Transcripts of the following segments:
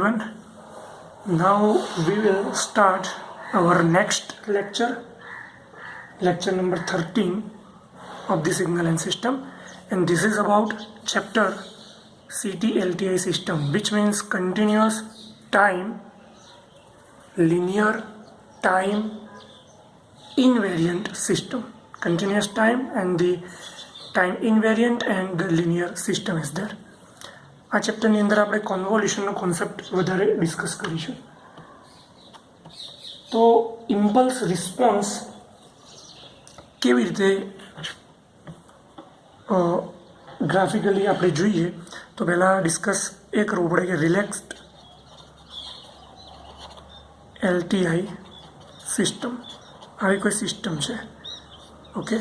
everyone. Now we will start our next lecture, lecture number 13 of the signal and system, and this is about chapter CT-LTI system, which means continuous time, linear time invariant system. Continuous time and the time invariant and the linear system is there. આ ચેપ્ટરની અંદર આપણે કોન્વોલ્યુશનનો concept વધારે discuss કરીશું. તો impulse response કેવી રીતે graphically આપણે જોઈએ તો પહેલાં ડિસ્કસ એ કરવું પડે કે રિલેક્સ્ડ એલટીઆઈ સિસ્ટમ આવી કોઈ સિસ્ટમ છે. ઓકે,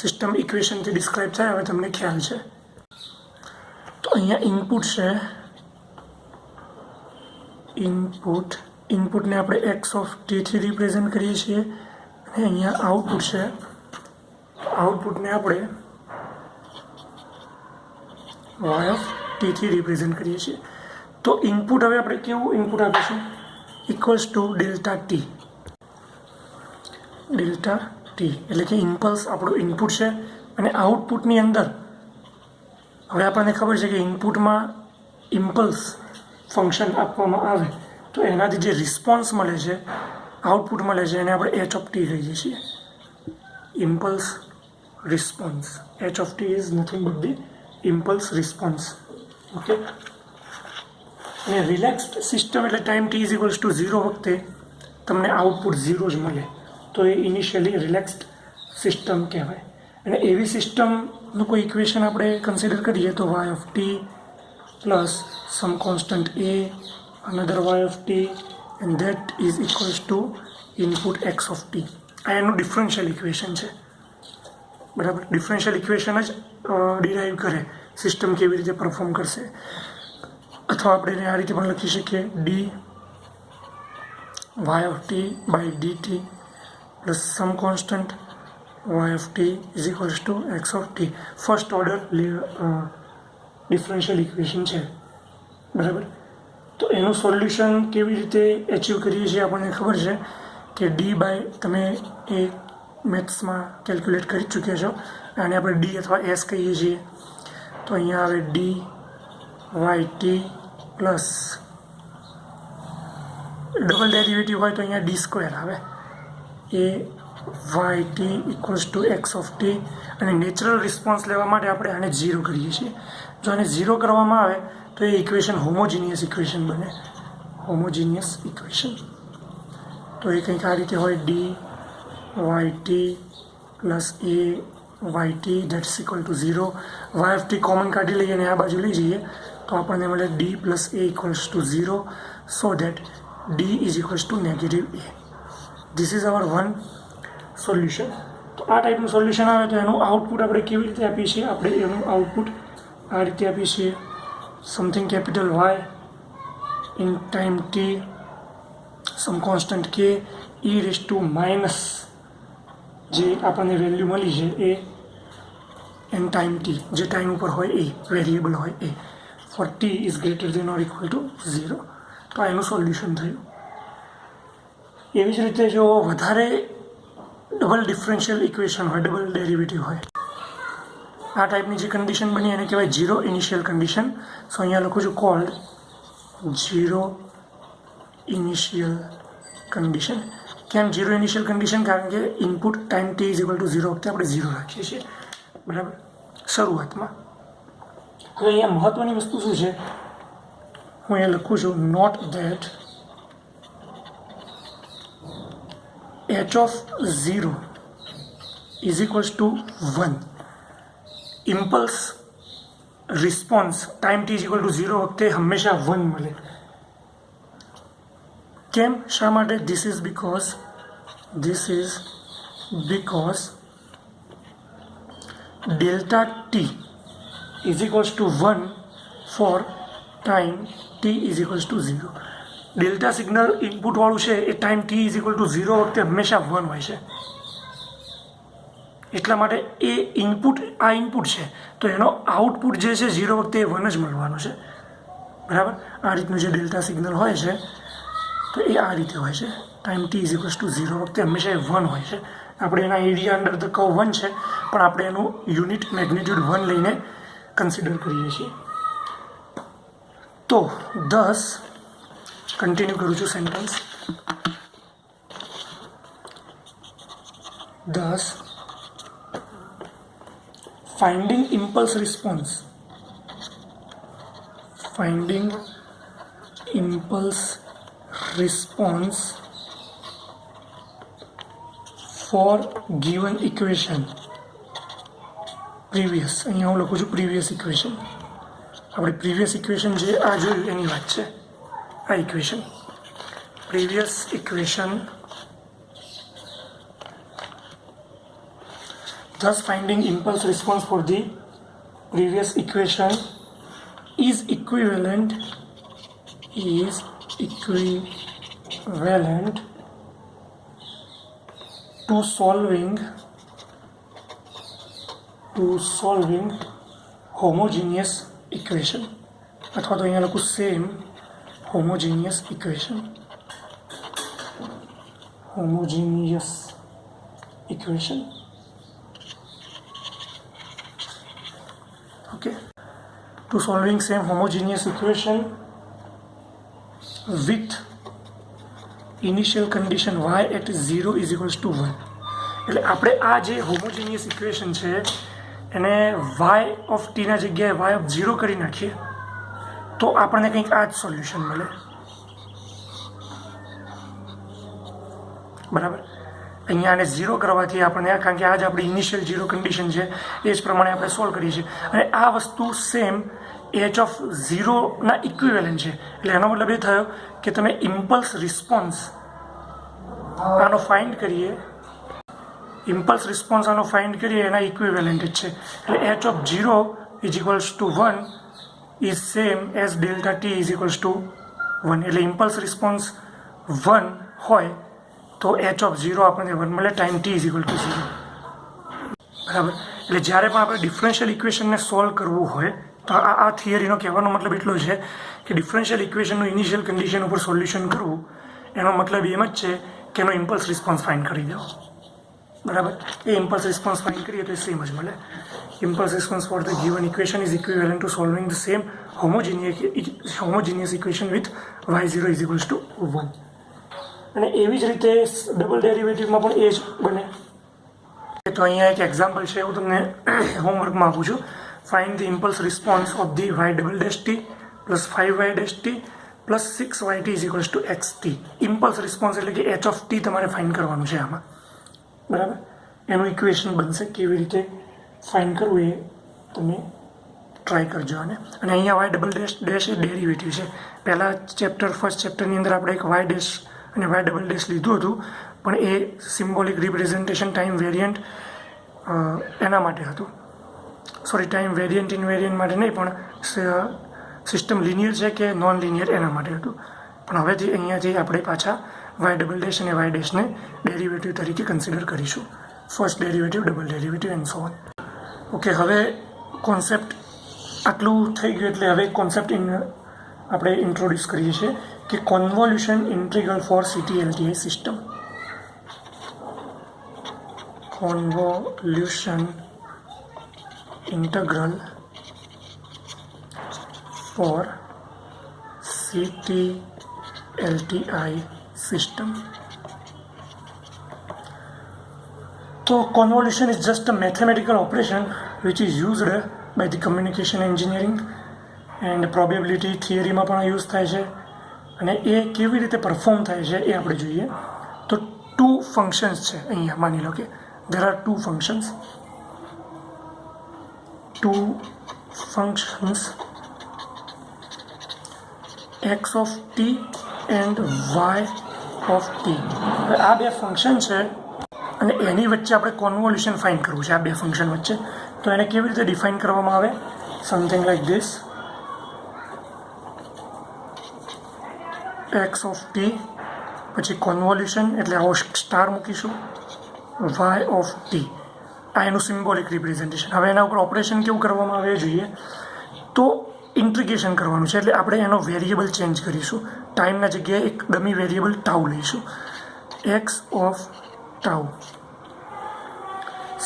સિસ્ટમ ઇક્વેશનથી ડિસ્ક્રાઇબ થાય હવે તમને ખ્યાલ છે. તો અહીંયા ઇનપુટ છે, ઇનપુટને આપણે એક્સ ઓફ ટીથી રિપ્રેઝેન્ટ કરીએ છીએ, અને અહીંયા આઉટપુટ છે, આઉટપુટને આપણે વાય ઓફ ટીથી રિપ્રેઝેન્ટ કરીએ છીએ. તો ઇનપુટ હવે આપણે કેવું ઇનપુટ આપીશું? ઇક્વલ્સ ટુ ડેલ્ટા ટી, એટલે કે ઇમ્પલ્સ આપણું ઇનપુટ છે, અને આઉટપુટની અંદર હવે આપણને ખબર છે કે ઇનપુટમાં ઇમ્પલ્સ ફંક્શન આપવામાં આવે તો એનાથી જે રિસ્પોન્સ મળે છે, આઉટપુટ મળે છે, એને આપણે એચ ઓફ ટી કહીએ છીએ. Impulse response, H of t is nothing but the impulse response. Okay, અને રિલેક્સ્ડ સિસ્ટમ એટલે time t is equals to 0 વખતે તમને આઉટપુટ 0 જ મળે તો એ ઇનિશિયલી રિલેક્સ્ડ સિસ્ટમ કહેવાય. અને એવી સિસ્ટમનું કોઈ ઇક્વેશન આપણે કન્સિડર કરીએ તો y of t plus some constant a another y of t and that is equals to input x of t. આ એનું ડિફરન્શિયલ ઇક્વેશન છે. બરાબર, ડિફરન્શિયલ ઇક્વેશન જ ડિરાઈવ કરે સિસ્ટમ કેવી રીતે પરફોર્મ કરશે. અથવા આપણે એને આ રીતે પણ લખી શકીએ d y of t by d t plus some constant y of t is equals to x of t. First order differential equation છે. બરાબર, તો એનું સોલ્યુશન કેવી રીતે એચીવ કરીએ છીએ આપણને ખબર છે કે ડી બાય તમે એ મેથ્સમાં કેલ્ક્યુલેટ કરી ચૂક્યા છો, આને આપણે ડી અથવા એસ કહીએ છીએ. તો અહીંયા આવે d y t plus double derivative હોય તો અહીંયા ડી સ્ક્વેર આવે, a y t equals to x of t. અને નેચરલ રિસ્પોન્સ લેવા માટે આપણે આને 0 કરીએ છીએ. જો આને 0 કરવામાં આવે તો એ ઇક્વેશન હોમોજીનિયસ ઇક્વેશન બને, હોમોજીનિયસ ઇક્વેશન. તો એ કંઈક આ રીતે હોય d y t plus a y t that's equal to 0. Y of t common કાઢી લઈએ અને આ બાજુ લઈ જઈએ તો આપણને મળે D plus A equals to 0, so that D is equals two negative A. This is our one solution. તો આ ટાઈપનું સોલ્યુશન આવે તો એનું આઉટપુટ આપણે કેવી રીતે આપીએ છીએ? આપણે એનું આઉટપુટ આ રીતે આપીએ છીએ, something capital Y in time t some constant k e raise to minus જે આપણને વેલ્યુ મળી છે એ એન ટાઈમ ટી, જે ટાઈમ ઉપર હોય એ વેરિયેબલ હોય એ, for t is greater than or equal to 0. તો આ એનું સોલ્યુશન થયું. એવી જ રીતે જો વધારે ડબલ ડિફરન્શિયલ ઇક્વેશન હોય, ડબલ ડેરિવેટિવ હોય, આ ટાઈપની જે કન્ડિશન બની એને કહેવાય 0 ઇનિશિયલ કન્ડિશન. સો અહીંયા લખું છું કોલ્ડ 0 ઇનિશિયલ કન્ડિશન. કેમ 0 ઇનિશિયલ કન્ડિશન? કારણ કે input time t is equal to 0 વખતે આપણે 0 રાખીએ છીએ. બરાબર, શરૂઆતમાં. હવે અહીંયા મહત્ત્વની વસ્તુ શું છે, હું અહીંયા લખું છું note that h of 0 is equals to 1. Impulse response time t is equal to 0 વખતે હંમેશા 1 મળે. કેમ, શા માટે? This is because delta t is equals to 1 for time t is equals to 0. Delta signal ઇનપુટવાળું છે એ time t is equal to 0 વખતે હંમેશા 1 હોય છે. એટલા માટે એ ઇનપુટ, આ ઇનપુટ છે તો એનો આઉટપુટ જે છે 0 વખતે એ 1 જ મળવાનો છે. બરાબર. આ રીતનું જે ડેલ્ટા સિગ્નલ હોય છે તો એ આ રીતે હોય છે. ટાઈમ t = 0 વખતે હંમેશા 1 હોય છે. આપણે એના એરિયા અંડર ધ કર્વ 1 છે, પણ આપણે એનું યુનિટ મેગ્નિટ્યુડ 1 લઈને કન્સિડર કરીએ છીએ. તો દસ કન્ટિન્યુ કરું છું sentence. Thus, finding impulse response for given equation previous, અહીંયા હું લખું છું previous equation. આપણે previous equation જે આ જોયું એની વાત છે. આ equation previous equation. Thus, finding impulse response for the previous equation is equivalent to solving homogeneous equation. અથવા તો અહીંયા લખું same homogeneous equation. Okay, to solving same homogeneous equation with initial condition y at 0 = 1. એટલે આપણે આ જે homogeneous equation છે એને y ઓફ ટીના જગ્યાએ y ઓફ 0 કરી નાખીએ તો આપણને કંઈક આ જ સોલ્યુશન મળે. બરાબર. અહીંયા આને 0 કરવાથી આપણને, કારણ કે આ જ આપણી ઇનિશિયલ 0 કન્ડિશન છે, એ જ પ્રમાણે આપણે સોલ્વ કરીએ છીએ. અને આ વસ્તુ સેમ h(0) ઇક્વિવેલન્ટ છે. એટલે એનો મતલબ એ થયો કે તમે ઇમ્પલ્સ રિસ્પોન્સ આનો ફાઇન્ડ કરીએ એના ઇક્વિવેલન્ટ જ છે. એટલે h(0) = 1 is same as delta t = 1. એટલે ઇમ્પલ્સ રિસ્પોન્સ 1 હોય તો h(0) આપણને 1 મળે, ટાઈમ t = 0. બરાબર. એટલે જ્યારે પણ આપણે ડિફરન્શિયલ ઇક્વેશનને સોલ્વ કરવું હોય તો આ થિયરીનો કહેવાનો મતલબ એટલો છે કે ડિફરન્શિયલ ઇક્વેશનનું ઇનિશિયલ કન્ડિશન ઉપર સોલ્યુશન કરવું એનો મતલબ એમ જ છે કે એનો ઇમ્પલ્સ રિસ્પોન્સ ફાઇન્ડ કરી દેવો. બરાબર. એ ઇમ્પલ્સ રિસ્પોન્સ ફાઇન્ડ કરીએ તો એ સેમ જ મળે. Impulse response for the given equation is equivalent to solving the same homogeneous equation with y0 = 1. અને એવી જ રીતે ડબલ ડેરિવેટિવમાં પણ એ જ બને. તો અહીંયા એક એક્ઝામ્પલ છે, હું તમને હોમવર્કમાં આપું છું. Find the impulse response of the y'' plus 5y' plus 6yt = xt. Impulse response એટલે કે h(t) તમારે ફાઇન્ડ કરવાનું છે આમાં. બરાબર. એનું ઇક્વેશન બનશે. કેવી રીતે ફાઇન્ડ કરવું એ તમે ટ્રાય કરજો. અને અહીંયા y'' એ ડેરિવેટિવ છે. પહેલાં ફર્સ્ટ ચેપ્ટરની અંદર આપણે એક y' અને y'' લીધું હતું, પણ એ સિમ્બોલિક રિપ્રેઝન્ટેશન ટાઈમ વેરિયન્ટ એના માટે હતું. ટાઈમ વેરિયન્ટ ઇનવેરિયન્ટ માટે નહીં, પણ સિસ્ટમ લિનિયર છે કે નોન લિનિયર એના માટે હતું. પણ હવેથી અહીંયાથી આપણે પાછા y'' અને y' ને ડેરિવેટિવ તરીકે કન્સિડર કરીશું. First derivative, double derivative and so on. Okay, હવે કોન્સેપ્ટ આટલું થઈ ગયું એટલે હવે કોન્સેપ્ટ આપણે ઇન્ટ્રોડ્યુસ કરીએ છીએ કે convolution integral for CT/LTI system. Convolution integral for CT/LTI system. So convolution is just a mathematical operation which is used by the communication engineering and probability theory માં પણ યુઝ થાય છે. અને એ કેવી રીતે પરફોર્મ થાય છે એ આપણે જોઈએ. તો 2 ફંક્શન્સ છે અહીંયા. માની લો કે there are 2 functions x of t and y of t. આ બે ફંક્શન છે અને એની વચ્ચે આપણે કોન્વોલ્યુશન ફાઇન્ડ કરવું છે. આ બે ફંક્શન વચ્ચે તો એને કેવી રીતે ડિફાઇન કરવામાં આવે? Something like this. x of t પછી કોન્વોલ્યુશન એટલે આવો સ્ટાર મૂકીશું, y of t. આ એનું સિમ્બોલિક રિપ્રેઝન્ટેશન. હવે એના ઉપર ઓપરેશન કેવું કરવામાં આવે જોઈએ. તો ઇન્ટિગ્રેશન કરવાનું છે, એટલે આપણે એનો વેરિયેબલ ચેન્જ કરીશું. ટાઈમના જગ્યાએ એક ડમી વેરિયેબલ ટાઉ લઈશું. X of tau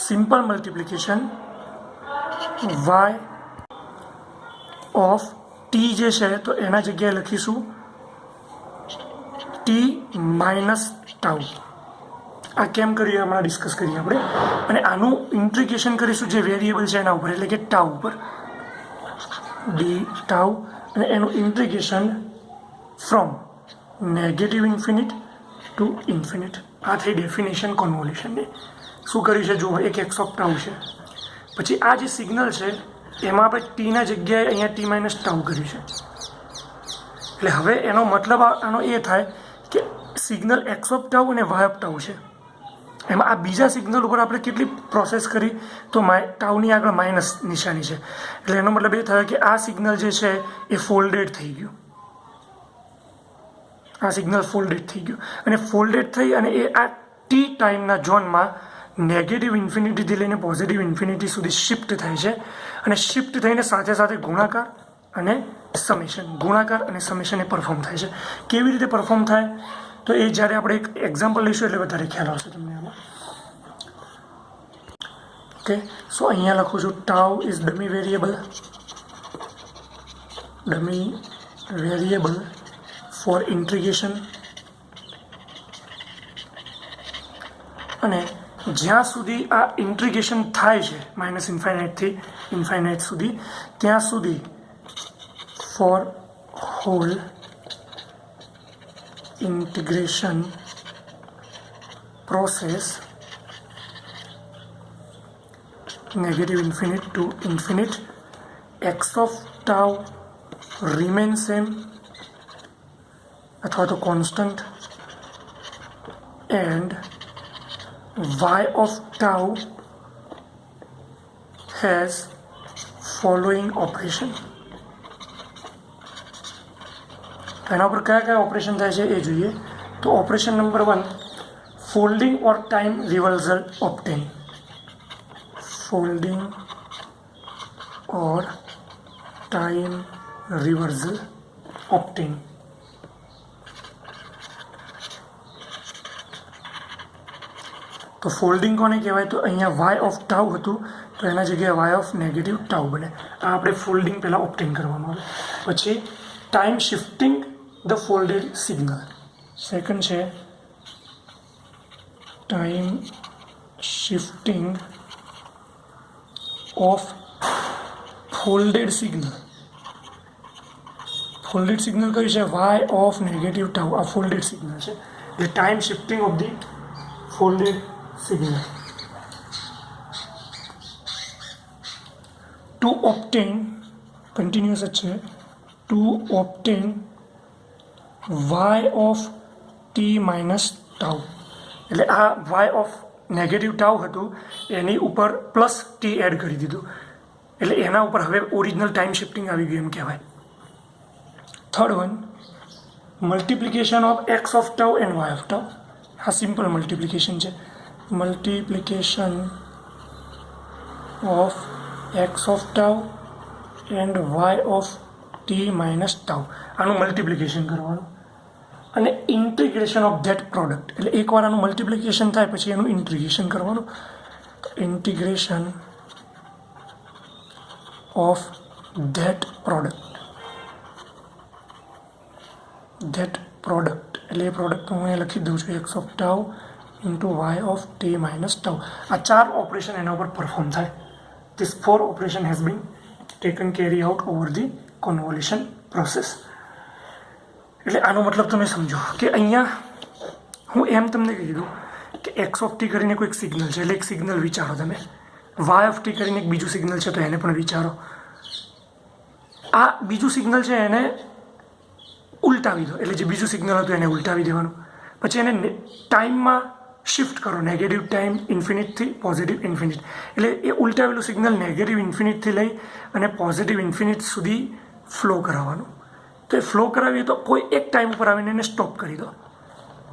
simple multiplication y of t જે છે તો એના જગ્યાએ લખીશું ટી માઇનસ ટાઉ. આ કેમ કરીએ હમણાં ડિસ્કસ કરીએ આપણે. અને આનું ઇન્ટિગ્રેશન કરીશું જે વેરિયેબલ છે એના ઉપર, એટલે કે ટાઉ ઉપર, ડી ટાઉ, અને એનું integration from negative infinite to infinite. આ થઈ ડેફિનેશન કોન્વોલ્યુશનની. શું કર્યું છે જુઓ, એક એક્સ ઓફ ટાઉ છે, પછી આ જે સિગ્નલ છે એમાં આપણે ટીના જગ્યાએ અહીંયા ટી માઇનસ ટાઉ કર્યું છે. એટલે હવે એનો મતલબ આનો એ થાય કે સિગ્નલ એક્સ ઓફ ટાઉ અને વાય ઓફ ટાઉ છે, એમાં આ બીજા સિગ્નલ ઉપર આપણે કેટલી પ્રોસેસ કરી તો ટાઉની આગળ માઇનસ નિશાની છે. એટલે એનો મતલબ એ થયો કે આ સિગ્નલ જે છે એ ફોલ્ડેડ થઈ ગયું. આ સિગ્નલ ફોલ્ડેડ થઈ ગયું, અને ફોલ્ડેડ થઈ અને એ આ ટી ટાઈમના ઝોનમાં નેગેટિવ ઇન્ફિનિટીથી લઈને પોઝિટિવ ઇન્ફિનિટી સુધી શિફ્ટ થાય છે. અને શિફ્ટ થઈને સાથે સાથે ગુણાકાર અને સમેશન એ પરફોર્મ થાય છે. કેવી રીતે પરફોર્મ થાય તો એ જ્યારે આપણે એક એક્ઝામ્પલ લઈશું એટલે વધારે ખ્યાલ આવશે તમને આમાં. ઓકે, સો અહીંયા લખું છું tau is dummy variable for integration, અને જ્યાં સુધી આ ઇન્ટિગ્રેશન થાય છે માઇનસ ઇન્ફાઇનાઇટથી ઇન્ફાઇનાઇટ સુધી, ત્યાં સુધી for whole integration process negative infinite to infinite, x of tau remains same अथवा तो constant, and y of tau has following operation. એના ઉપર કયા કયા ઓપરેશન થાય છે એ જોઈએ. તો ઓપરેશન નંબર 1, ફોલ્ડિંગ ઓર ટાઈમ રિવર્સલ ઓપ્ટેન. ફોલ્ડિંગ ઓર ટાઈમ રિવર્સલ ઓપ્ટેન. તો ફોલ્ડિંગ કોને કહેવાય તો અહીંયા વાય ઓફ ટાઉ હતું તો એના જગ્યાએ વાય ઓફ નેગેટિવ ટાઉ બને. આ આપણે ફોલ્ડિંગ પહેલાં ઓપ્ટેન કરવાનું આવે. પછી time shifting the folded signal. Second છે time shifting of folded signal. Folded signal કયું છે? Y of negative tau. આ ફોલ્ડેડ સિગ્નલ છે, એટલે time shifting of the folded signal. To obtain continuous જ છે. To obtain y of t minus tau, એટલે આ વાય ઓફ નેગેટિવ ટાઉ હતું એની ઉપર પ્લસ ટી એડ કરી દીધું, એટલે એના ઉપર હવે ઓરિજિનલ ટાઈમ શિફ્ટિંગ આવી ગયું એમ કહેવાય. Third one, multiplication of x of tau and y of tau. આ સિમ્પલ મલ્ટિપ્લિકેશન છે. Multiplication of x of tau and y of t minus tau. આનું મલ્ટિપ્લિકેશન કરવાનું અને ઇન્ટિગ્રેશન ઓફ ધેટ પ્રોડક્ટ, એટલે એકવાર આનું મલ્ટિપ્લિકેશન થાય પછી એનું ઇન્ટિગ્રેશન કરવાનું. ઇન્ટિગ્રેશન ઓફ ધેટ પ્રોડક્ટ એટલે એ પ્રોડક્ટ હું અહીંયા લખી દઉં છું x of tau into y of t minus tau. આ 4 ઓપરેશન એના ઉપર પરફોર્મ થાય. This 4 operation has been taken carry out over the convolution process. એટલે આનો મતલબ તમે સમજો કે અહીંયા હું એમ તમને કીધું કે એક્સ ઓફ ટી કરીને કોઈક સિગ્નલ છે, એટલે એક સિગ્નલ વિચારો તમે. વાય ઓફ ટી કરીને એક બીજું સિગ્નલ છે તો એને પણ વિચારો. આ બીજું સિગ્નલ છે એને ઉલટાવી દો, એટલે જે બીજું સિગ્નલ હતું એને ઉલટાવી દેવાનું. પછી એને ટાઈમમાં શિફ્ટ કરો, નેગેટિવ ટાઈમ ઇન્ફિનિટથી પોઝિટિવ ઇન્ફિનિટ. એટલે એ ઉલટાવેલું સિગ્નલ નેગેટિવ ઇન્ફિનિટથી લઈ અને પોઝિટિવ ઇન્ફિનિટ સુધી ફ્લો કરાવવાનું. તો એ ફ્લો કરાવીએ તો કોઈ એક ટાઈમ ઉપર આવીને એને સ્ટોપ કરી દો.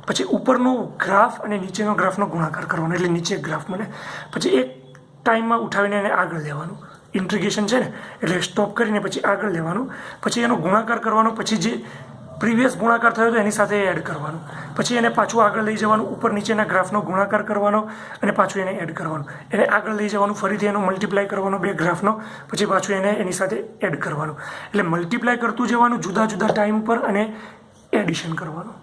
પછી ઉપરનું ગ્રાફ અને નીચેનો ગ્રાફનો ગુણાકાર કરવાનો, એટલે નીચે ગ્રાફ બને. પછી એક ટાઈમમાં ઉઠાવીને એને આગળ લેવાનું. ઇન્ટિગ્રેશન છે ને, એટલે સ્ટોપ કરીને પછી આગળ લેવાનું, પછી એનો ગુણાકાર કરવાનો, પછી જે પ્રીવિયસ ગુણાકાર થયો હતો એની સાથે એડ કરવાનું, પછી એને પાછું આગળ લઈ જવાનું, ઉપર નીચેના ગ્રાફનો ગુણાકાર કરવાનો અને પાછું એને એડ કરવાનું, એને આગળ લઈ જવાનું, ફરીથી એનો મલ્ટીપ્લાય કરવાનો બે ગ્રાફનો, પછી પાછું એને એની સાથે એડ કરવાનું. એટલે મલ્ટીપ્લાય કરતું જવાનું જુદા જુદા ટાઈમ પર અને એડિશન કરવાનું.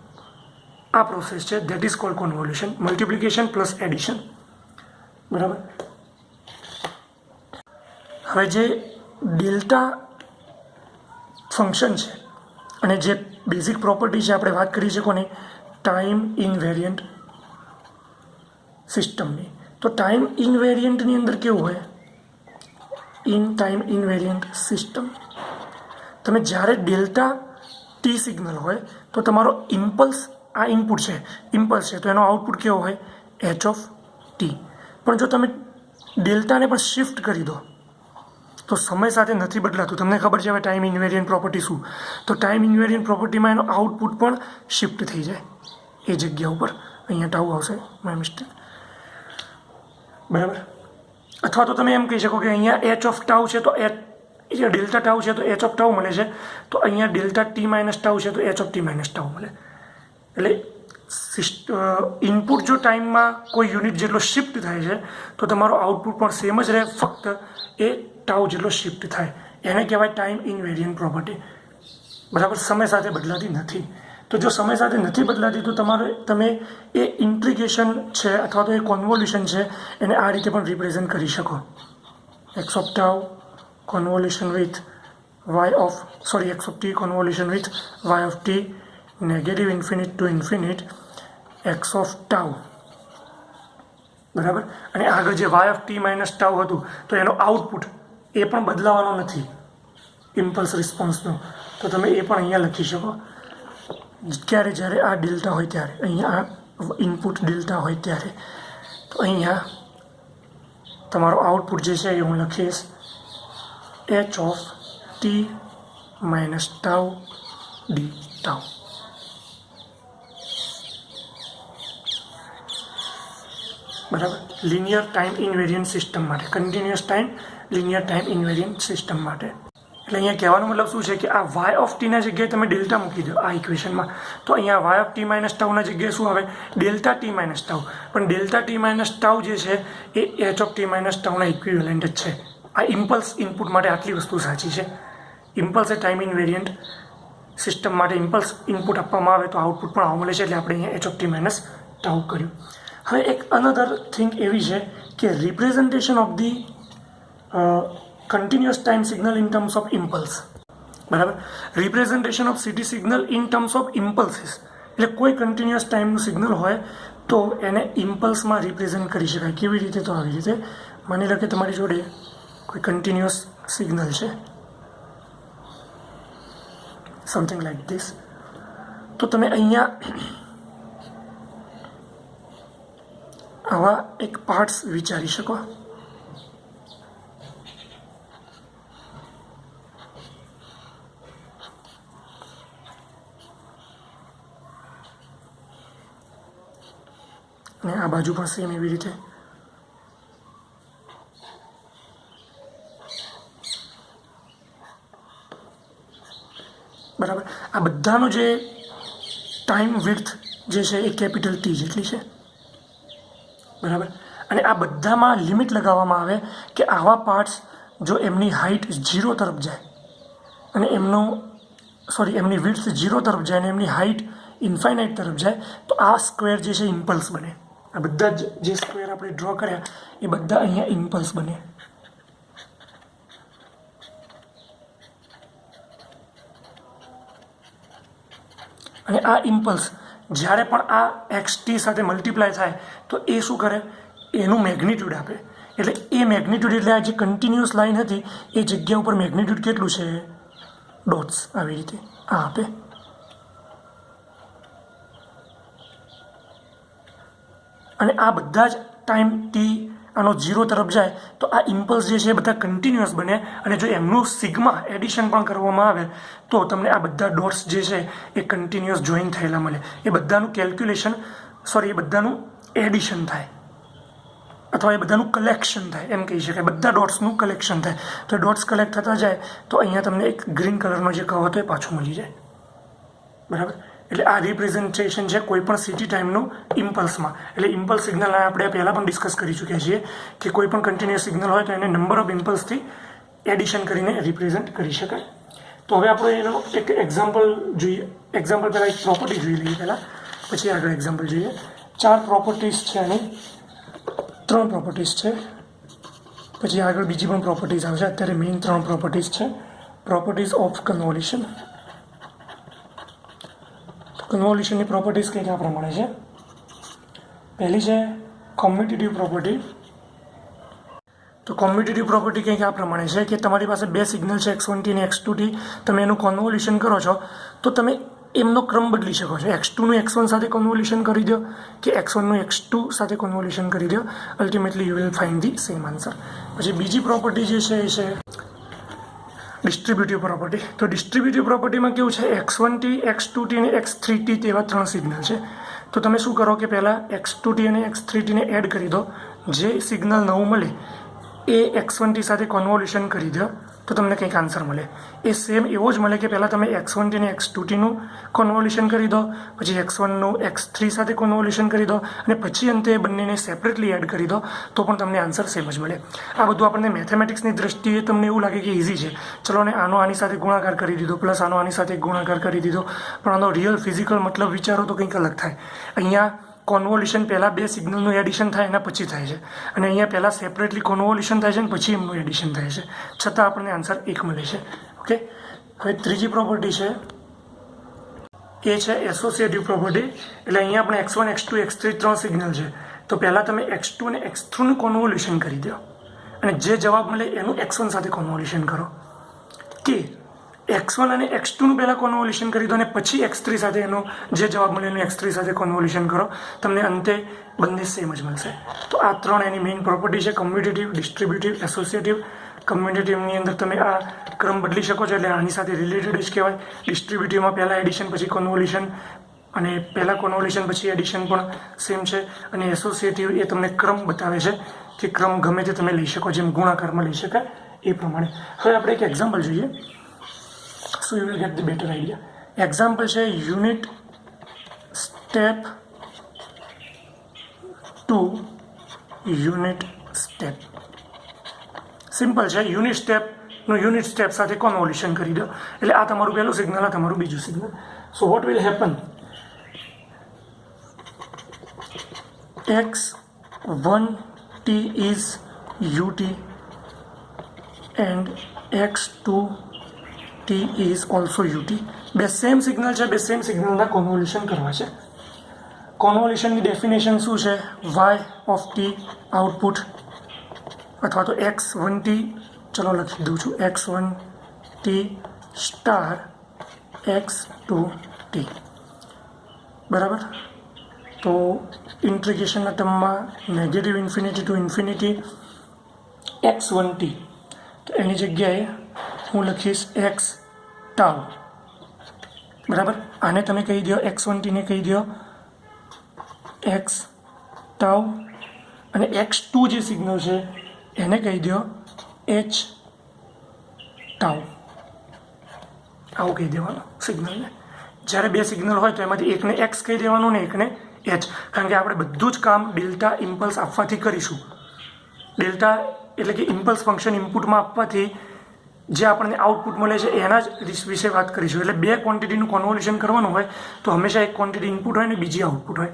આ પ્રોસેસ છે, that is called convolution, multiplication plus addition. બરાબર. હવે જે ડેલ્ટા ફંક્શન છે અને જે બેઝિક પ્રોપર્ટી છે આપણે વાત કરી છે કોની, ટાઈમ ઇનવેરિયન્ટ સિસ્ટમની. તો ટાઈમ ઇનવેરિયન્ટની અંદર કેવું હોય, ટાઈમ ઇનવેરિયન્ટ સિસ્ટમ તમે જ્યારે ડેલ્ટા ટી સિગ્નલ હોય તો તમારો ઇમ્પલ્સ, આ ઇનપુટ છે, ઇમ્પલ્સ છે, તો એનો આઉટપુટ કેવો હોય, એચ ઓફ ટી. પણ જો તમે ડેલ્ટાને પણ શિફ્ટ કરી દો તો સમય સાથે નથી બદલાતું. તમને ખબર છે હવે ટાઈમ ઇન્વેરિયન્ટ પ્રોપર્ટી શું, તો ટાઈમ ઇન્વેરિયન્ટ પ્રોપર્ટીમાં એનો આઉટપુટ પણ શિફ્ટ થઈ જાય એ જગ્યા ઉપર. અહીંયા ટાઉ આવશે, માય મિસ્ટેક. બરાબર. અથવા તો તમે એમ કહી શકો કે અહીંયા એચ ઓફ ટાઉ છે તો જે ડેલ્ટા ટાઉ છે તો એચ ઓફ ટાઉ મળે છે, તો અહીંયા ડેલ્ટા ટી માઇનસ ટાઉ છે તો h of t minus tau મળે. એટલે ઇનપુટ જો ટાઈમમાં કોઈ યુનિટ જેટલો શિફ્ટ થાય છે તો તમારો આઉટપુટ પણ સેમ જ રહે, ફક્ત એ ટાઉ જેટલો શિફ્ટ થાય. એને કહેવાય ટાઈમ ઇનવેરિયન્ટ પ્રોપર્ટી. બરાબર. સમય સાથે બદલાતી નથી. તો જો સમય સાથે નથી બદલાતી તો તમે એ ઇન્ટિગ્રેશન છે અથવા તો એ કોન્વોલ્યુશન છે એને આ રીતે પણ રિપ્રેઝન્ટ કરી શકો, x of tau convolution with x of t convolution with y of t negative infinite to infinite x of tau. બરાબર. અને આગળ જે y of t minus tau હતું તો એનો આઉટપુટ એ પણ બદલાવાનો નથી ઇમ્પલ્સ રિસ્પોન્સનો, તો તમે એ પણ અહીંયા લખી શકો. ક્યારે, જ્યારે આ ડેલ્ટા હોય ત્યારે, અહીંયા આ ઇનપુટ ડેલ્ટા હોય ત્યારે, તો અહીંયા તમારો આઉટપુટ જે છે એ હું લખીશ h of t minus tau d tau. બરાબર. લિનિયર ટાઈમ ઇનવેરિયન્ટ સિસ્ટમ માટે, continuous time linear time invariant system માટે. એટલે અહીંયા કહેવાનો મતલબ શું છે કે આ વાય ઓફ ટીના જગ્યાએ તમે ડેલ્ટા મૂકી દો આ ઇક્વેશનમાં, તો અહીંયા વાય ઓફ ટી માઇનસ ટાઉના જગ્યાએ શું આવે, ડેલ્ટા ટી માઇનસ ટાઉ. પણ ડેલ્ટા ટી માઇનસ ટાઉ જે છે એ એચ ઓફ ટી માઇનસ ટાઉના ઇક્વિવેલન્ટ જ છે. આ ઇમ્પલ્સ ઇનપુટ માટે આટલી વસ્તુ સાચી છે. ઇમ્પલ્સ એ ટાઈમ ઇનવેરિયન્ટ સિસ્ટમ માટે ઇમ્પલ્સ ઇનપુટ આપવામાં આવે તો આઉટપુટ પણ આવું મળે છે, એટલે આપણે અહીંયા h of t minus tau કર્યું. હવે એક અનધર થિંગ એવી છે કે representation of the continuous time signal in terms of impulse. બરાબર. Representation of CT signal in terms of impulses, એટલે કોઈ કન્ટિન્યુઅસ ટાઈમનું સિગ્નલ હોય તો એને ઇમ્પલ્સમાં રિપ્રેઝન્ટ કરી શકાય. કેવી રીતે, તો આવી રીતે. માની લો કે તમારી જોડે કોઈ કન્ટિન્યુઅસ સિગ્નલ છે, સમથિંગ લાઈક ધીસ, તો તમે અહીંયા આવા એક પાર્ટ્સ વિચારી શકો. અને આ બાજુ પણ સેમ એવી રીતે. બરાબર. આ બધાનો જે ટાઈમ વિડ્થ જે છે એ કેપિટલ ટી જેટલી છે. બરાબર. અને આ બધામાં લિમિટ લગાવવામાં આવે કે આવા પાર્ટ્સ જો એમની હાઇટ 0 તરફ જાય અને એમની વિડ્થ 0 તરફ જાય અને એમની હાઇટ ઇન્ફાઇનાઇટ તરફ જાય તો આ સ્ક્વેર જે છે ઇમ્પલ્સ બને. આ બધા જ જે સ્ક્વેર આપણે ડ્રો કર્યા એ બધા અહીંયા ઇમ્પલ્સ બને. અને આ ઇમ્પલ્સ જ્યારે પણ આ એક્સ ટી સાથે મલ્ટીપ્લાય થાય તો એ શું કરે, એનું મેગ્નિટ્યુડ આપે. એટલે એ મેગ્નિટ્યુડ, એટલે આ જે કન્ટિન્યુઅસ લાઇન હતી એ જગ્યા ઉપર મેગ્નિટ્યુડ કેટલું છે, ડોટ્સ આવી રીતે આ આપે. અને આ બધા જ ટાઈમ ટી આનો 0 તરફ જાય તો આ ઇમ્પલ્સ જે છે એ બધા કન્ટિન્યુઅસ બને. અને જો એમનું સિગ્મા એડિશન પણ કરવામાં આવે તો તમને આ બધા ડોટ્સ જે છે એ કન્ટિન્યુઅસ જોઈન થયેલા મળે. એ બધાનું કેલ્ક્યુલેશન, એ બધાનું એડિશન થાય અથવા એ બધાનું કલેક્શન થાય એમ કહી શકાય, બધા ડોટ્સનું કલેક્શન થાય. તો ડોટ્સ કલેક્ટ થતા જાય તો અહીંયા તમને એક ગ્રીન કલરનો જે કર્વ હતો એ પાછું મળી જાય. બરાબર. એટલે આ રિપ્રેઝન્ટેશન છે કોઈ પણ સિટી ટાઈમનું ઇમ્પલ્સમાં. એટલે ઇમ્પલ્સ સિગ્નલ આપણે પહેલાં પણ ડિસ્કસ કરી ચૂક્યા છીએ કે કોઈ પણ કન્ટિન્યુઅસ સિગ્નલ હોય તો એને નંબર ઓફ ઇમ્પલ્સથી એડિશન કરીને રિપ્રેઝન્ટ કરી શકાય. તો હવે આપણે એનો એક એક્ઝામ્પલ જોઈએ. એક્ઝામ્પલ પહેલાં એક પ્રોપર્ટી જોઈ લઈએ પહેલાં, પછી આગળ એક્ઝામ્પલ જોઈએ. 4 પ્રોપર્ટીઝ છે એની, 3 પ્રોપર્ટીઝ છે, પછી આગળ બીજી પણ પ્રોપર્ટીઝ આવશે. અત્યારે મેઇન 3 પ્રોપર્ટીઝ છે. Properties of convolution. કન્વોલ્યુશનની પ્રોપર્ટીઝ કંઈક આ પ્રમાણે છે. પહેલી છે કોમ્યુટેટિવ પ્રોપર્ટી. તો કોમ્યુટેટિવ પ્રોપર્ટી કંઈક આ પ્રમાણે છે કે તમારી પાસે 2 સિગ્નલ છે x1t અને x2t. તમે એનું કોન્વોલ્યુશન કરો છો તો તમે એમનો ક્રમ બદલી શકો છો. x2નું x1 સાથે કોન્વોલ્યુશન કરી દો કે x1નું x2 સાથે કોન્વોલ્યુશન કરી દો. Ultimately you will find the same answer. પછી બીજી પ્રોપર્ટી જે છે એ છે ડિસ્ટ્રીબ્યુટિવ પ્રોપર્ટી. તો ડિસ્ટ્રીબ્યુટિવ પ્રોપર્ટીમાં કેવું છે, x1t, x2t અને x3t તેવા 3 સિગ્નલ છે. તો તમે શું કરો કે પહેલાં x2t અને x3t ને એડ કરી દો. જે સિગ્નલ નવું મળે એ x1t સાથે કોન્વોલ્યુશન કરી દો તો તમને કંઈક આન્સર મળે. એ સેમ એવો જ મળે કે પહેલાં તમે x1t અને x2tનું કોન્વોલ્યુશન કરી દો, પછી x1નું x3 સાથે કોન્વોલ્યુશન કરી દો અને પછી અંતે બંનેને સેપરેટલી એડ કરી દો તો પણ તમને આન્સર સેમ જ મળે. આ બધું આપણને મેથેમેટિક્સની દ્રષ્ટિએ તમને એવું લાગે કે ઇઝી છે, ચલો ને આનો આની સાથે ગુણાકાર કરી દીધો પ્લસ આનો આની સાથે ગુણાકાર કરી દીધો, પણ આનો રિયલ ફિઝિકલ મતલબ વિચારો તો કંઈક અલગ થાય. અહીંયા કોન્વોલ્યુશન પહેલાં 2 સિગ્નલનું એડિશન થાય એના પછી થાય છે, અને અહીંયા પહેલાં સેપરેટલી કોન્વોલ્યુશન થાય છે અને પછી એમનું એડિશન થાય છે, છતાં આપણને આન્સર એક મળે છે. ઓકે. હવે ત્રીજી પ્રોપર્ટી છે એ છે એસોસિએટિવ પ્રોપર્ટી. એટલે અહીંયા આપણે x1, x2, x3 3 સિગ્નલ છે. તો પહેલાં તમે x2 અને x3નું કોન્વોલ્યુશન કરી દો અને જે જવાબ મળે એનું x1 સાથે કોન્વોલ્યુશન કરો, કે x1 અને x2નું પહેલાં કોન્વોલ્યુશન કરી દો અને પછી x3 સાથે એનું જે જવાબ મળે એનું x3 સાથે કોન્વોલ્યુશન કરો, તમને અંતે બંને સેમ જ મળશે. તો આ 3 એની મેઇન પ્રોપર્ટી છે, કમ્યુટેટિવ, ડિસ્ટ્રીબ્યુટિવ, એસોસિએટિવ. કમ્યુટેટિવની અંદર તમે આ ક્રમ બદલી શકો છો એટલે આની સાથે રિલેટેડ જ કહેવાય. ડિસ્ટ્રીબ્યુટિવમાં પહેલાં એડિશન પછી કોન્વોલ્યુશન અને પહેલાં કોન્વોલ્યુશન પછી એડિશન પણ સેમ છે. અને એસોસિએટિવ એ તમને ક્રમ બતાવે છે કે ક્રમ ગમે તે તમે લઈ શકો, જેમ ગુણાકારમાં લઈ શકાય એ પ્રમાણે. હવે આપણે એક એક્ઝામ્પલ જોઈએ, so you will get the better idea. Example છે unit step to unit step. Simple છે. યુનિટ સ્ટેપનું યુનિટ સ્ટેપ સાથે કોન્વોલ્યુશન કરી દો એટલે આ તમારું પહેલું સિગ્નલ, આ તમારું બીજું signal. So what will happen, x1t is ut and x2t is also ut. બે સેમ સિગ્નલ છે, બે સેમ સિગ્નલના કોન્વોલ્યુશન કરવા છે. કોન્વોલ્યુશનની ડેફિનેશન શું છે, y ઓફ t આઉટપુટ અથવા તો x1t, ચલો લખી દઉં છું, x1t સ્ટાર x2t. બરાબર. તો ઇન્ટિગ્રેશનના ટર્મમાં negative infinity two infinity x1t, તો એની જગ્યાએ હું લખીશ x ટાઉ. બરાબર. આને તમે કહી દો, x1t ને કહી દો x ટાઉ, અને x2 જે સિગ્નલ છે એને કહી દો h ટાઉ. આવું કહી દેવાનું સિગ્નલને. જ્યારે બે સિગ્નલ હોય તો એમાંથી એકને x કહી દેવાનું ને એકને h, કારણ કે આપણે બધું જ કામ ડેલ્ટા ઇમ્પલ્સ આપવાથી કરીશું. ડેલ્ટા એટલે કે ઇમ્પલ્સ ફંક્શન ઇનપુટમાં આપવાથી જે આપણને આઉટપુટ મળે છે એના જ વિશે વાત કરીશું. એટલે બે ક્વોન્ટિટીનું કોન્વોલ્યુશન કરવાનું હોય તો હંમેશા એક ક્વોન્ટિટી ઇનપુટ હોય ને બીજી આઉટપુટ હોય.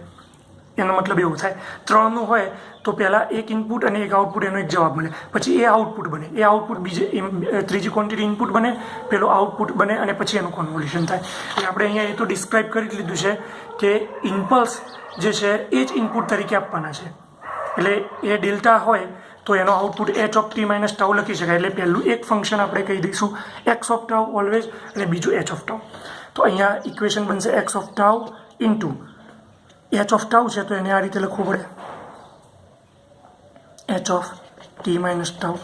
એનો મતલબ એવું થાય, 3નું હોય તો પહેલાં એક ઇનપુટ અને એક આઉટપુટ, એનો એક જવાબ મળે, પછી એ આઉટપુટ બને, એ આઉટપુટ ત્રીજી ક્વોન્ટિટી ઇનપુટ બને, પેલો આઉટપુટ બને અને પછી એનું કોન્વોલ્યુશન થાય. એટલે આપણે અહીંયા એ તો ડિસ્ક્રાઇબ કરી લીધું છે કે ઇમ્પલ્સ જે છે એ જ ઇનપુટ તરીકે આપવાના છે. એટલે એ ડેલ્ટા હોય તો એનો output h of t minus tau લખી શકાય. એટલે પહેલું એક ફંક્શન આપણે કહી દઈશું x ઓફ ટાઉ ઓલવેઝ, અને બીજું h ઓફ ટાઉ. તો અહીંયા ઇક્વેશન બનશે x of tau into h of tau છે તો એને આ રીતે લખવું પડે, h of t minus tau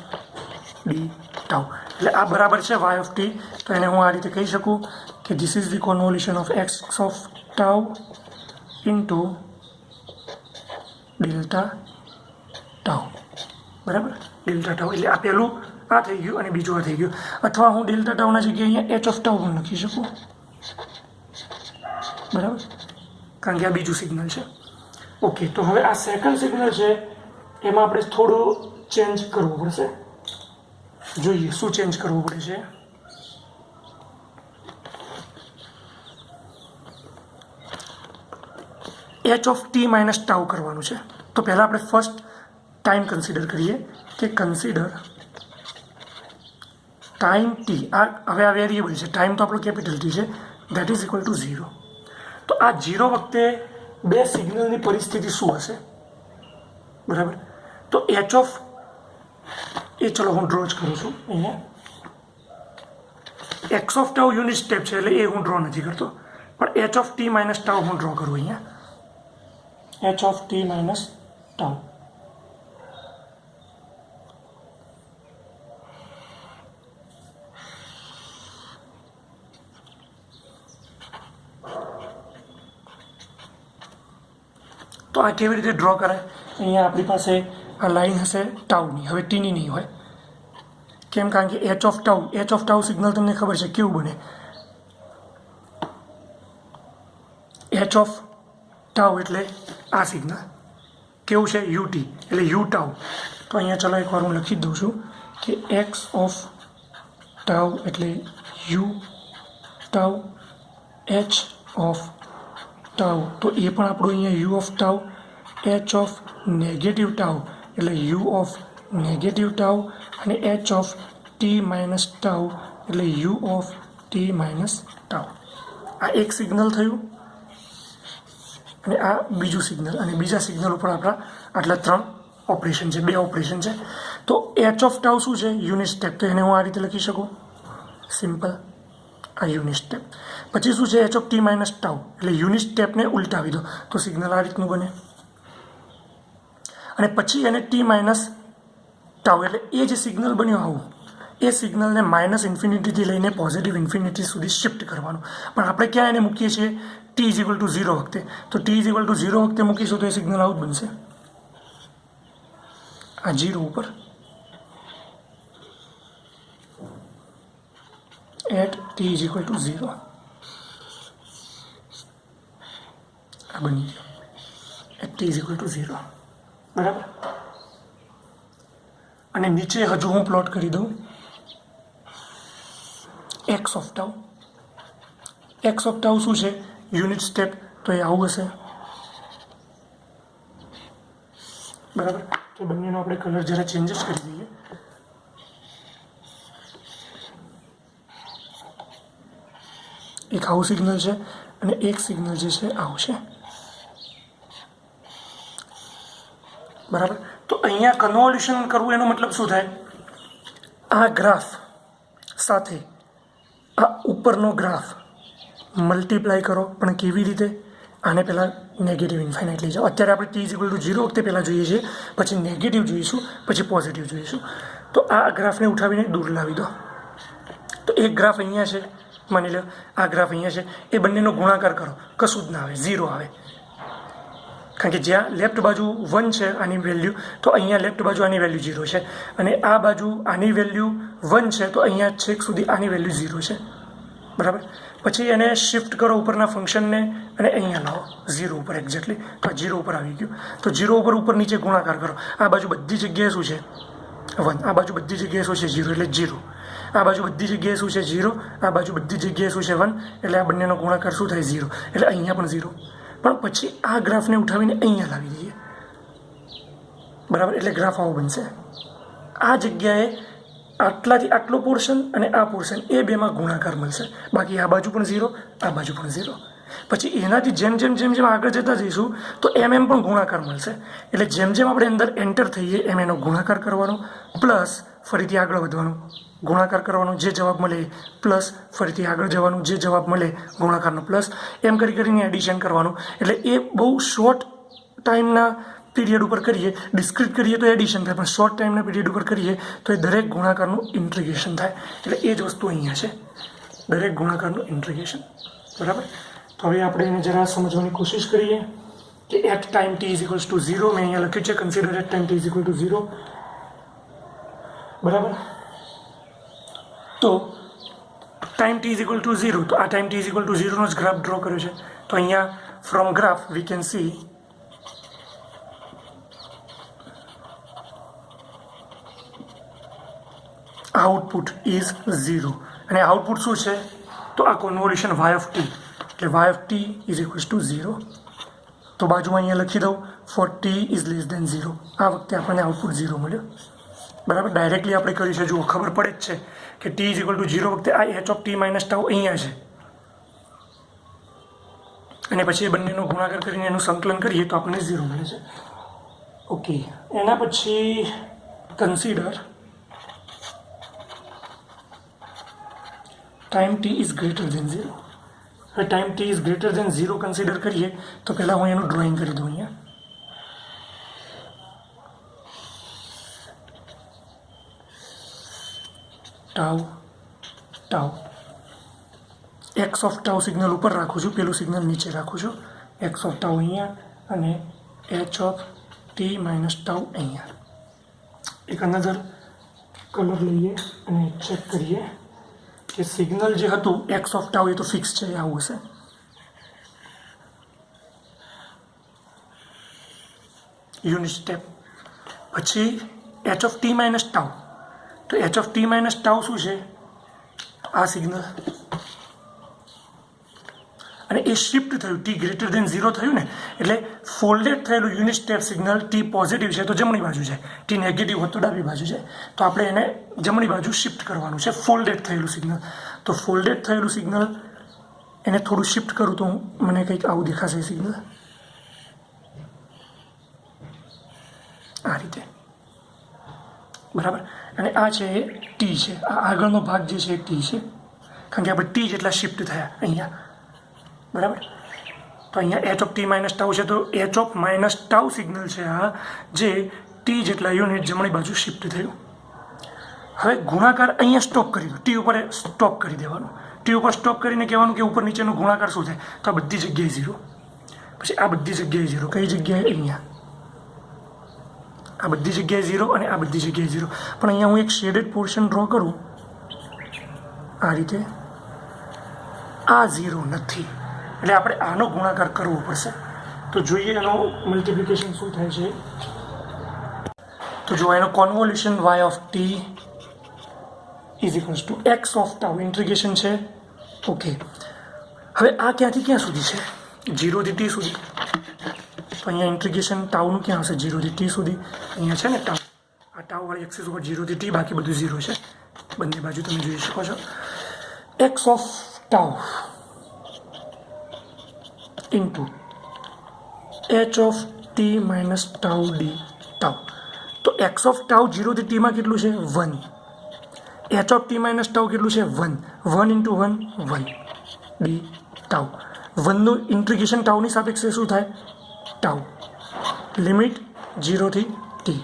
D tau. એટલે આ બરાબર છે y ઓફ t, તો એને હું આ રીતે કહી શકું કે this is the convolution of x of tau into delta tau. બરાબર, ડેલ્ટા ટાઉ એટલે આ પહેલું આ થઈ ગયું અને બીજું આ થઈ ગયું. અથવા હું ડેલ્ટા ટાઉના જગ્યાએ અહીંયા એચ ઓફ ટાઉ પણ લખી શકું, બરાબર, કારણ કે આ બીજું સિગ્નલ છે. ઓકે, તો હવે આ સેકન્ડ સિગ્નલ છે એમાં આપણે થોડું ચેન્જ કરવું પડશે. જોઈએ શું ચેન્જ કરવું પડે છે. H of t minus tau કરવાનું છે. તો પહેલાં આપણે ફર્સ્ટ ટાઈમ કન્સિડર કરીએ કે કન્સિડર ટાઈમ ટી. હવે આ વેરિયેબલ છે, ટાઈમ તો આપણો કેપિટલ ટી છે, દેટ ઇઝ ઇક્વલ ટુ 0. તો આ 0 વખતે બે સિગ્નલની પરિસ્થિતિ શું હશે, બરાબર. તો એચ ઓફ એ ચલો હું ડ્રો જ કરું છું અહીંયા. X of tau unit step છે એટલે એ હું ડ્રો નથી કરતો, પણ H of t minus tau હું ડ્રો કરું અહીંયા. H of t minus tau. તો આ કેવી રીતે ડ્રો કરાય. અહીંયા આપણી પાસે આ લાઈન હશે ટાઉની, હવે ટીની નહીં હોય. કેમ? કારણ કે એચ ઓફ ટાઉ સિગ્નલ તમને ખબર છે કેવું બને. એચ ઓફ ટાઉ એટલે આ સિગ્નલ કેવું છે, યુટી એટલે યુ ટાઉ. તો અહીંયા ચલો એકવાર હું લખી દઉં છું કે એક્સ ઓફ ટાઉ એટલે u tau, h of tau તો એ પણ આપણું અહીંયા u of tau, h of negative tau એટલે યુ ઓફ નેગેટિવ ટાઉ, અને h of t minus tau એટલે u of t minus tau. આ એક સિગ્નલ થયું અને આ બીજું સિગ્નલ, અને બીજા સિગ્નલ ઉપર આપણા આટલા 3 ઓપરેશન છે, 2 ઓપરેશન છે. તો એચ ઓફ ટાઉ શું છે, યુનિટ સ્ટેપ. તો એને હું આ રીતે લખી શકું, સિમ્પલ, આ યુનિટ સ્ટેપ. પછી શું છે, H of t minus tau એટલે યુનિટ સ્ટેપને ઉલટાવી દો તો સિગ્નલ આ રીતનું બને. અને પછી એને ટી માઇનસ ટાઉ એટલે એ જે સિગ્નલ બન્યું આવું, એ સિગ્નલને માઇનસ ઇન્ફિનિટીથી લઈને પોઝિટિવ ઇન્ફિનિટી સુધી શિફ્ટ કરવાનું. પણ આપણે ક્યાં એને મૂકીએ છીએ, ટી ઇઝ ઇક્વલ ટુ 0 વખતે. તો ટી ઇઝ ઇક્વલ ટુ 0 વખતે મૂકીશું તો એ સિગ્નલ આવું જ બનશે, આ 0 ઉપર. At t is equal to 0 આ બની ગયો, at t is equal to 0, બરાબર. અને નીચે હજુ હું પ્લોટ કરી દઉં x of tau. X of tau શું છે, યુનિટ સ્ટેપ. તો એ આવું હશે, બરાબર. તો બંનેનો આપણે કલર જરા ચેન્જીસ કરી દઈએ. એક આવું સિગ્નલ છે અને એક સિગ્નલ જે છે આવું છે, બરાબર. તો અહીંયા કન્વોલ્યુશન કરવું એનો મતલબ શું થાય, આ ગ્રાફ સાથે આ ઉપરનો ગ્રાફ મલ્ટીપ્લાય કરો. પણ કેવી રીતે, આને પહેલાં નેગેટિવ ઇન્ફાઇનાઇટ લઈ જાઓ. અત્યારે આપણે ટી ઇઝ ઇક્વલ ટુ 0 વખતે પહેલાં જોઈએ છીએ, પછી નેગેટિવ જોઈશું, પછી પોઝિટિવ જોઈશું. તો આ ગ્રાફને ઉઠાવીને દૂર લાવી દો. તો એક ગ્રાફ અહીંયા છે, માની લો આ ગ્રાફ અહીંયા છે, એ બંનેનો ગુણાકાર કરો, કશું જ ના આવે, 0 આવે. કારણ કે જ્યાં લેફ્ટ બાજુ 1 છે આની વેલ્યુ, તો અહીંયા લેફ્ટ બાજુ આની વેલ્યુ 0 છે, અને આ બાજુ આની વેલ્યુ 1 છે, તો અહીંયા છેક સુધી આની વેલ્યુ 0 છે, બરાબર. પછી એને શિફ્ટ કરો ઉપરના ફંક્શનને અને અહીંયા લાવો 0 ઉપર એક્ઝેક્ટલી. તો આ 0 ઉપર આવી ગયું. તો 0 ઉપર નીચે ગુણાકાર કરો. આ બાજુ બધી જગ્યાએ શું છે, 1. આ બાજુ બધી જગ્યાએ શું છે, 0 એટલે 0. આ બાજુ બધી જગ્યાએ શું છે, 0. આ બાજુ બધી જગ્યાએ શું છે, 1. એટલે આ બંનેનો ગુણાકાર શું થાય, 0. એટલે અહીંયા પણ 0. પણ પછી આ ગ્રાફને ઉઠાવીને અહીંયા લાવી દઈએ, બરાબર. એટલે ગ્રાફ આવો બનશે. આ જગ્યાએ આટલાથી આટલો પોર્શન અને આ પોર્શન એ બેમાં ગુણાકાર મળશે. બાકી આ બાજુ પણ 0, આ બાજુ પણ 0. પછી એનાથી જેમ જેમ આગળ જતા જઈશું તો એમ પણ ગુણાકાર મળશે. એટલે જેમ આપણે અંદર એન્ટર થઈએ એમ એનો ગુણાકાર કરવાનો, પ્લસ ફરીથી આગળ વધવાનું, ગુણાકાર કરવાનો, જે જવાબ મળે પ્લસ ફરીથી આગળ જવાનું, જે જવાબ મળે ગુણાકારનો પ્લસ, એમ કરીને એડિશન કરવાનું. એટલે એ બહુ શોર્ટ ટાઈમના પીરિયડ ઉપર કરીએ, ડિસ્ક્રીટ કરીએ તો એડિશન થાય, પણ શોર્ટ ટાઈમના પીરિયડ ઉપર કરીએ તો એ દરેક ગુણાકારનું ઇન્ટ્રીગેશન થાય. એટલે એ જ વસ્તુ અહીંયા છે, દરેક ગુણાકારનું ઇન્ટ્રીગેશન, બરાબર. તો હવે આપણે એને જરા સમજવાની કોશિશ કરીએ કે at time t is equals to 0 મેં અહીંયા લખ્યું છે, consider at time t is equal to 0. બરાબર. તો time t is equal to 0, તો આ time t is equal to 0નો જ ગ્રાફ ડ્રો કર્યો છે. તો અહીંયા from graph we can see output is 0. અને આઉટપુટ શું છે? તો આ કોન્વોલ્યુશન y ઓફ t, એટલે y of t is equals to 0. તો બાજુમાં અહીંયા લખી દઉં for t is less than 0. આ વખતે આપણને આઉટપુટ 0 મળ્યો. બરાબર. ડાયરેક્ટલી આપણે કર્યું છે, જુઓ ખબર પડે જ છે કે t ઇઝ ઇક્વલ ટુ 0 વખતે આ h of t minus tau અહીંયા છે, અને પછી એ બંનેનો ગુણાકાર કરીને એનું સંકલન કરીએ તો આપણને 0 મળે છે. ઓકે. એના પછી consider time t is greater than 0. હવે time t is greater than 0 consider કરીએ તો પહેલાં હું એનું ડ્રોઈંગ કરી દઉં. અહીંયા tau tau x of tau signal ઉપર રાખું છું, પેલું સિગ્નલ નીચે રાખું છું. એક્સ ઓફ ટાઉ અહીંયા અને h of t minus tau અહીંયા. એક અનધર કલર લઈએ અને ચેક કરીએ કે સિગ્નલ જે હતું એક્સ ઓફ ટાઉ એ તો ફિક્સ છે, એ આવું હશે. Unit step. પછી h of t minus tau, તો h of t minus tau શું છે? આ સિગ્નલ, અને એ શિફ્ટ થયું, ટી ગ્રેટર દેન 0 થયું ને, એટલે ફોલ્ડેડ થયેલું unit step signal t positive છે તો જમણી બાજુ છે, ટી નેગેટિવ હોત તો ડાબી બાજુ છે. તો આપણે એને જમણી બાજુ શિફ્ટ કરવાનું છે, ફોલ્ડેડ થયેલું સિગ્નલ. તો ફોલ્ડેડ થયેલું સિગ્નલ એને થોડું શિફ્ટ કરું તો મને કંઈક આવું દેખાશે સિગ્નલ, આ રીતે. બરાબર. અને આ છે એ ટી છે, આ આગળનો ભાગ જે છે એ ટી છે, કારણ કે આપણે ટી જેટલા શિફ્ટ થયા અહીંયા. બરાબર. તો અહીંયા h of t minus tau છે, તો h of minus tau signal છે આ, જે ટી જેટલા યુનિટ જમણી બાજુ શિફ્ટ થયું. હવે ગુણાકાર અહીંયા સ્ટોપ કરી દો, ટી ઉપર સ્ટોપ કરી દેવાનું. ટી ઉપર સ્ટોપ કરીને કહેવાનું કે ઉપર નીચેનો ગુણાકાર શું થાય? તો આ બધી જગ્યાએ 0, પછી આ બધી જગ્યાએ 0. કઈ જગ્યાએ? અહીંયા. આ બધી જગ્યાએ 0 અને આ બધી જગ્યાએ 0. પણ અહીંયા હું એક શેડેડ પોર્શન ડ્રો કરું આ રીતે, આ 0 નથી, એટલે આપણે આનો ગુણાકાર કરવો પડશે. તો જોઈએ એનો મલ્ટિપ્લિકેશન શું થાય છે. તો જો એનો convolution y of t is equals to x of tau integration છે. ઓકે. હવે આ ક્યાંથી ક્યાં સુધી છે? 0 થી t સુધી. તો અહીંયા ઇન્ટિગ્રેશન ટાઉનું ક્યાં હશે? 0 થી t સુધી. અહીંયા છે ને ટાઉ, આ ટાઉવાળી એક્સિસ ઉપર 0 થી t, બાકી બધું 0 છે. બંને બાજુ તમે જોઈ શકો છો. X of tau into H of t minus tau D tau. તો એક્સ ઓફ ટાઉ 0 થી ટીમાં કેટલું છે? 1. H of t minus tau કેટલું છે? 1. 1 ઇન્ટુ 1 1 ડી ટાઉ. 1નું ઇન્ટિગ્રેશન ટાઉની સાપેક્ષે શું થાય? ટાઉ. લિમિટ 0 થી ટી.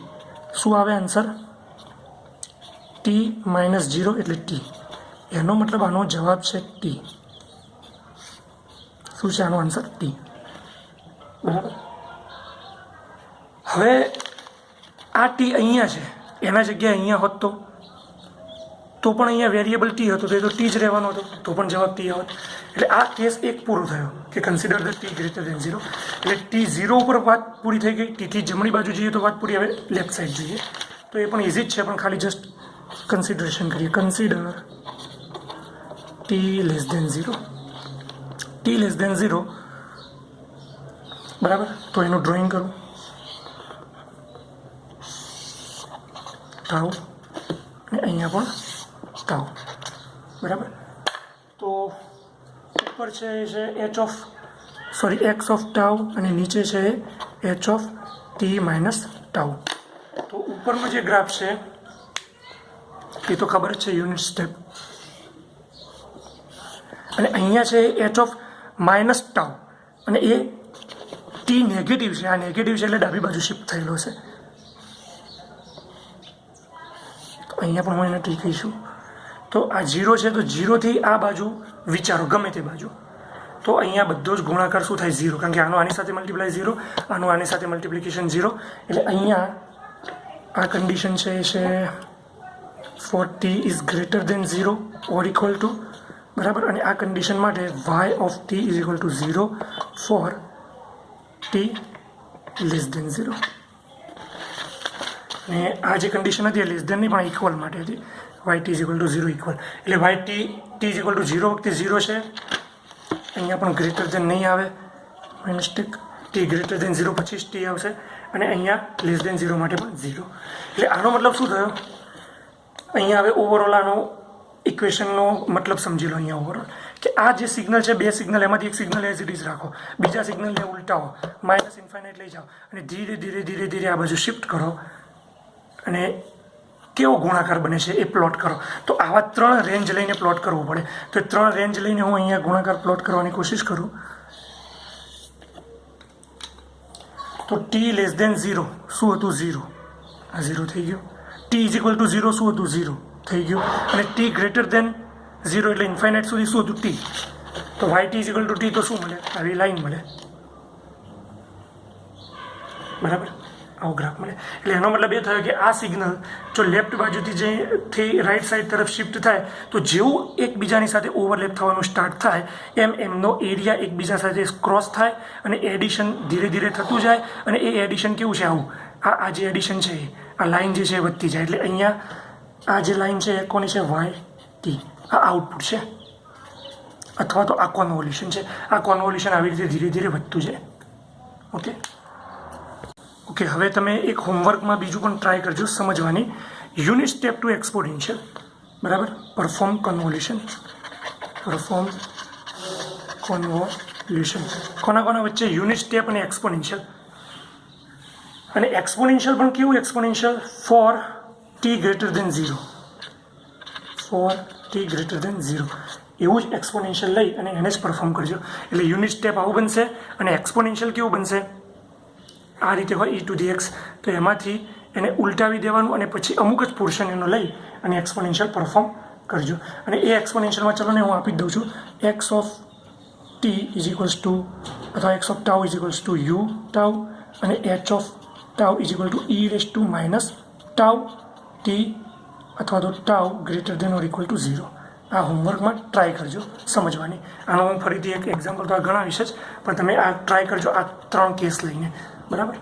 શું આવે આન્સર? ટી માઇનસ 0 એટલે ટી. એનો મતલબ આનો જવાબ છે ટી. શું છે આનો આન્સર? ટી. બરાબર. હવે આ ટી અહીંયા છે, એના જગ્યાએ અહીંયા હોત તો પણ અહીંયા વેરિયેબલ ટી હતો, તો એ તો ટી જ રહેવાનો હતો, તો પણ જવાબ ટી હોત. એટલે આ કેસ એક પૂરો થયો કે consider the T greater than 0. એટલે ટી 0 ઉપર વાત પૂરી થઈ ગઈ. ટીથી જમણી બાજુ જઈએ તો વાત પૂરી. હવે લેફ્ટ સાઈડ જોઈએ તો એ પણ ઇઝી જ છે, પણ ખાલી જસ્ટ કન્સિડરેશન કરીએ. Consider t less than 0. T less than 0. બરાબર. તો એનું ડ્રોઈંગ કરું. ટાઉ અને અહીંયા પણ ટાઉ. બરાબર. તો ઉપર છે એ છે એક્સ ઓફ ટાઉ અને નીચે છે H of t minus tau. તો ઉપરનો જે ગ્રાફ છે એ તો ખબર જ છે, યુનિટ સ્ટેપ. અને અહીંયા છે એચ ઓફ માઇનસ ટાઉ, અને એ ટી નેગેટિવ છે. આ નેગેટિવ છે એટલે ડાબી બાજુ શિફ્ટ થયેલો છે. તો અહીંયા પણ હું એને ટી કહીશું. તો આ 0 છે, તો 0 થી આ બાજુ વિચારો, ગમે તે બાજુ. તો અહીંયા બધો જ ગુણાકાર શું થાય? 0. કારણ કે આનો આની સાથે મલ્ટીપ્લાય 0, આનું આની સાથે મલ્ટિપ્લિકેશન 0. એટલે અહીંયા આ કન્ડિશન છે એ છે for t is greater than 0 or equal to, બરાબર, અને આ કન્ડિશન માટે y of t is equal to 0 for t less than 0. અને આ જે કન્ડિશન હતી એ લેસ દેન નહીં પણ ઇક્વલ માટે હતી. Y t is equal to 0 equal, એટલે y t is equal to 0 વખતે 0 છે, અહીંયા પણ ગ્રેટર દેન નહીં આવે, માઇનસ ટી ગ્રેટર દેન 0 પછી જ ટી આવશે, અને અહીંયા લેસ દેન 0 માટે પણ 0. એટલે આનો મતલબ શું થયો, અહીંયા હવે ઓવરઓલ આનો ઇક્વેશનનો મતલબ સમજી લો. અહીંયા ઓવરઓલ કે આ જે સિગ્નલ છે, બે સિગ્નલ, એમાંથી એક સિગ્નલ એઝ ઇટ ઇઝ રાખો, બીજા સિગ્નલને ઉલટાવો, માઇનસ ઇન્ફાઇનાઇટ લઈ જાઓ, અને ધીરે ધીરે ધીરે ધીરે આ બાજુ શિફ્ટ કરો, અને કેવો ગુણાકાર બને છે એ પ્લોટ કરો. તો આવા 3 રેન્જ લઈને પ્લોટ કરવું પડે. તો 3 રેન્જ લઈને હું અહીંયા ગુણાકાર પ્લોટ કરવાની કોશિશ કરું. તો ટી લેસ દેન 0 શું હતું, 0, આ 0 થઈ ગયું. ટી ઇઝ ઇક્વલ ટુ 0 શું હતું, 0 થઈ ગયું. અને ટી ગ્રેટર દેન 0 એટલે ઇન્ફાઇનાઇટ સુધી શું હતું, ટી. તો y t is equal to t તો શું મળે, આવી લાઈન મળે, બરાબર, આવો ગ્રાફ મળે. એટલે એનો મતલબ એ થયો કે આ સિગ્નલ જો લેફ્ટ બાજુથી જે રાઈટ સાઈડ તરફ શિફ્ટ થાય તો જેવું એકબીજાની સાથે ઓવરલેપ થવાનું સ્ટાર્ટ થાય એમ એમનો એરિયા એકબીજા સાથે ક્રોસ થાય અને એડિશન ધીરે ધીરે થતું જાય. અને એ એડિશન કેવું છે, આવું આ જે એડિશન છે આ લાઈન જે છે એ વધતી જાય. એટલે અહીંયા આ જે લાઈન છે એ કોની છે, વાય ટી, આ આઉટપુટ છે, અથવા તો આ કોન્વોલ્યુશન છે. આ કોન્વોલ્યુશન આવી રીતે ધીરે ધીરે વધતું જાય. ઓકે, હવે તમે એક હોમવર્કમાં બીજું પણ ટ્રાય કરજો સમજવાની. યુનિટ સ્ટેપ ટુ એક્સપોનેન્શિયલ, બરાબર, પરફોર્મ કોન્વોલ્યુશન. કોના વચ્ચે, યુનિટ સ્ટેપ અને એક્સપોનેન્શિયલ. અને એક્સપોનેન્શિયલ પણ કેવું, exponential for t greater than 0, એવું જ એક્સપોનેન્શિયલ લઈ અને એને જ પરફોર્મ કરજો. એટલે યુનિટ સ્ટેપ આવું બનશે અને એક્સપોનેન્શિયલ કેવું બનશે, આ રીતે હોય e⁴ તો એમાંથી એને ઉલટાવી દેવાનું અને પછી અમુક જ પોર્શન એનો લઈ અને એક્સપોનેન્શિયલ પરફોર્મ કરજો. અને એ એક્સપોનેન્શિયલમાં ચલો ને હું આપી જ દઉં છું, x of t is equals to અથવા x of tau is equals to u tau અને h of tau is equal to e⁻ t અથવા તો tau greater than or equal to 0. આ હોમવર્કમાં ટ્રાય કરજો સમજવાની. આનો હું ફરીથી એક એક્ઝામ્પલ તો આ ગણાવીશ જ, પણ તમે આ ટ્રાય કરજો આ 3 કેસ લઈને, બરાબર.